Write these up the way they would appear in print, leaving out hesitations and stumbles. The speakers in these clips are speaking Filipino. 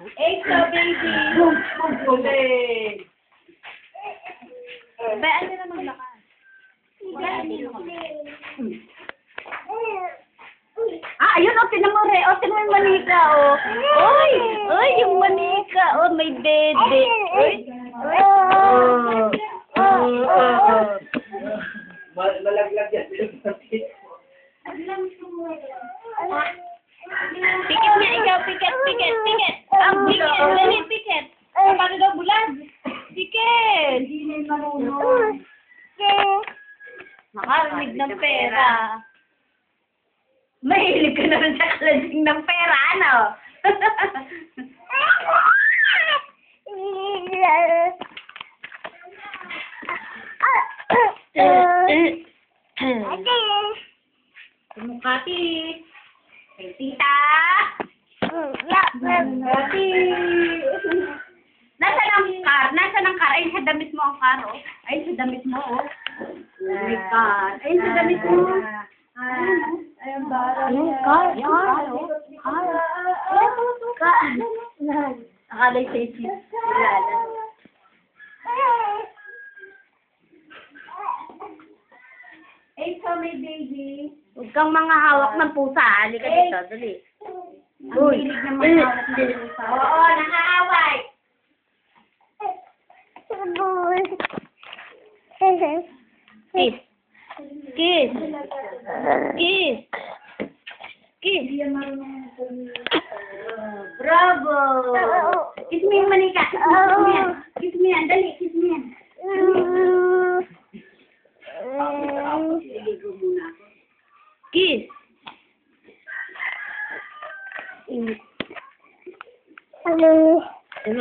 Extra baby. Ulit. Bayaan nyo na maglakas. Ah, ayun, o, tinan mo, Re. O, tinan mo yung manika, o. Oy! Oy, yung manika. O, may dede. Oy! Malaglag yan. Pikit niya, ikaw, pikit, pikit, pikit. Ang pikit, dali, pikit. Paano daw bulag? Pikit. Hindi na yung marunong. Nakarinig ng pera. Mahilig ka na rin sa kalasing ng pera, ano? Mukati. Tita! Mukati. Nasaan ang car? Nasaan ang car? Ay, sa damit mo ang car, oh. Ay, sa damit mo, oh. May car. Ay, sa damit mo. Ayun, bara. Ayun, car, car, oh. Car. Akala'y sa isip. Extra may baby. Huwag kang mga hawak ng pusa. Halika dito, dali. Ang hilig naman hawak ng pusa. Oo, nakaaway. Kiss. Kiss. Kiss. Kiss. Bravo. Kiss me yung manika. Kiss me yan. Kiss me yan. Dali, kiss me yan. Kiss. Ano,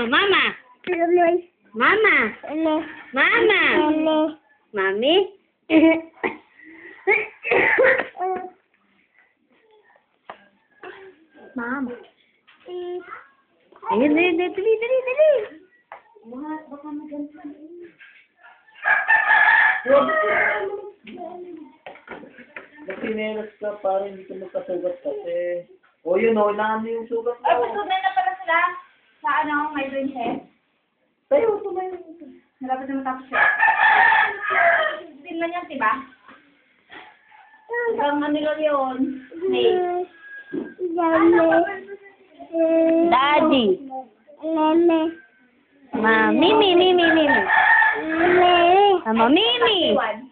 mama? Mama? Mama? Mami? Mama. Ayun, dali, dali, dali, dali. Baka maganda. Magpinelas ka para hindi ka magkasugat kasi. O yun o, naano yung sugat Ay, mo. pagsunan na pala sila. Sa ano, may princess. Tayo, tumayo. Malapit na matapos siya. Tingnan yan, diba? Hanggang ano lang yun. May. Daddy. Mami, mimi, mimi, mimi. Mama, mimi. One.